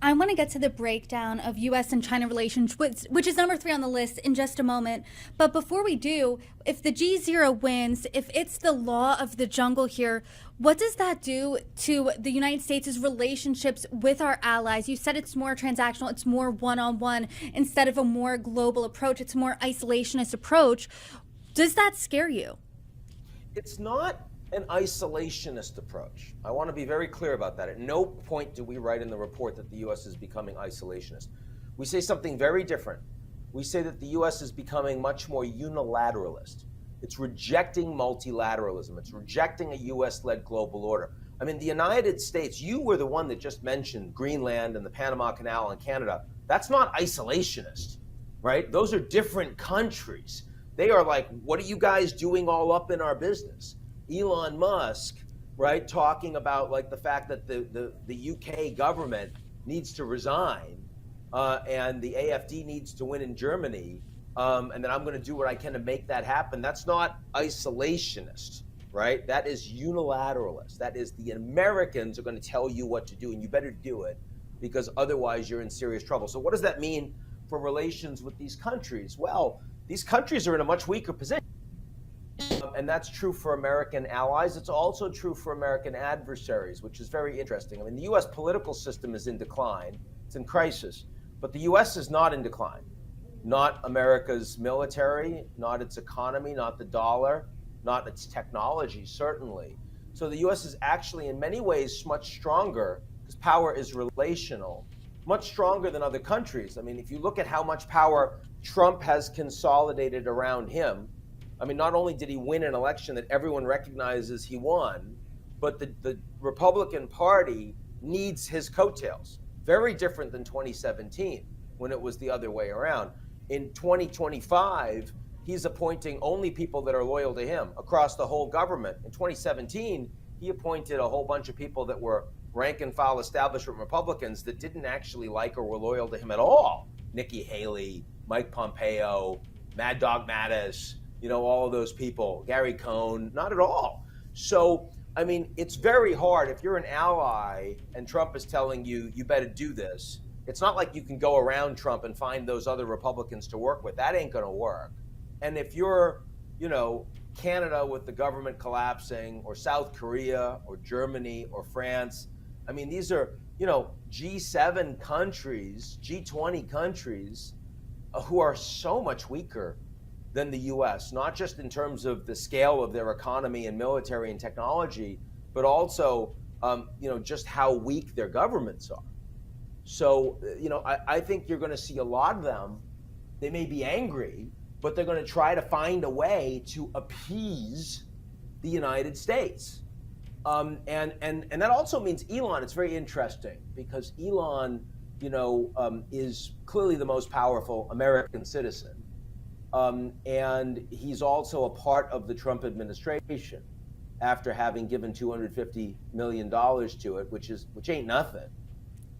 I want to get to the breakdown of US and China relations, which is number 3 on the list, in just a moment. But before we do, if the G0 wins, if it's the law of the jungle here, what does that do to the United States' relationships with our allies? You said it's more transactional, it's more one-on-one instead of a more global approach. It's a more isolationist approach. Does that scare you? It's not an isolationist approach. I want to be very clear about that. At no point do we write in the report that the U.S. is becoming isolationist. We say something very different. We say that the U.S. is becoming much more unilateralist. It's rejecting multilateralism. It's rejecting a U.S.-led global order. I mean, the United States, you were the one that just mentioned Greenland and the Panama Canal and Canada. That's not isolationist, right? Those are different countries. They are like, what are you guys doing all up in our business? Elon Musk, right, talking about like the fact that the UK government needs to resign and the AfD needs to win in Germany, and then I'm going to do what I can to make that happen. That's not isolationist, right? That is unilateralist. That is the Americans are going to tell you what to do, and you better do it because otherwise you're in serious trouble. So what does that mean for relations with these countries? Well, these countries are in a much weaker position. And that's true for American allies. It's also true for American adversaries, which is very interesting. I mean, the U.S. political system is in decline. It's in crisis. But the U.S. is not in decline. Not America's military, not its economy, not the dollar, not its technology, certainly. So the U.S. is actually in many ways much stronger because power is relational, much stronger than other countries. I mean, if you look at how much power Trump has consolidated around him, I mean, not only did he win an election that everyone recognizes he won, but the Republican Party needs his coattails. Very different than 2017 when it was the other way around. In 2025, he's appointing only people that are loyal to him across the whole government. In 2017, he appointed a whole bunch of people that were rank and file establishment Republicans that didn't actually like or were loyal to him at all. Nikki Haley, Mike Pompeo, Mad Dog Mattis, you know, all of those people, Gary Cohn, not at all. So, I mean, it's very hard if you're an ally and Trump is telling you, you better do this. It's not like you can go around Trump and find those other Republicans to work with. That ain't going to work. And if you're, you know, Canada with the government collapsing, or South Korea, or Germany, or France, I mean, these are, you know, G7 countries, G20 countries who are so much weaker than the U.S., not just in terms of the scale of their economy and military and technology, but also, you know, just how weak their governments are. So, you know, I think you're going to see a lot of them. They may be angry, but they're going to try to find a way to appease the United States. And that also means Elon. It's very interesting because Elon, you know, is clearly the most powerful American citizen. And he's also a part of the Trump administration after having given $250 million to it, which ain't nothing.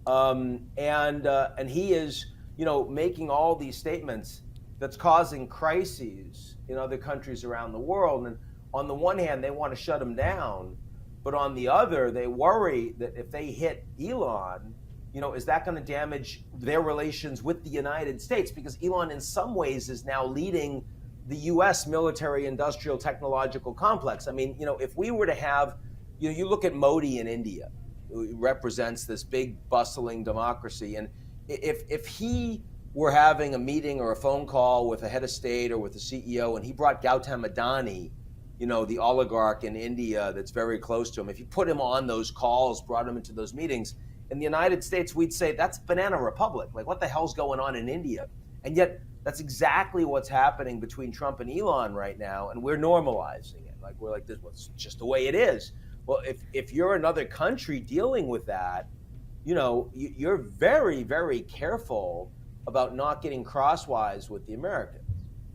And he is, you know, making all these statements that's causing crises in other countries around the world. And on the one hand, they want to shut him down, but on the other, they worry that if they hit Elon, you know, is that going to damage their relations with the United States? Because Elon, in some ways, is now leading the U.S. military, industrial, technological complex. I mean, you know, if we were to have, you know, you look at Modi in India, who represents this big, bustling democracy, and if he were having a meeting or a phone call with a head of state or with the CEO, and he brought Gautam Adani, you know, the oligarch in India that's very close to him, if you put him on those calls, brought him into those meetings, in the United States, we'd say that's Banana Republic. Like, what the hell's going on in India? And yet, that's exactly what's happening between Trump and Elon right now, and we're normalizing it. Like, we're like, this was just the way it is. Well, if you're another country dealing with that, you know, you're very, very careful about not getting crosswise with the Americans.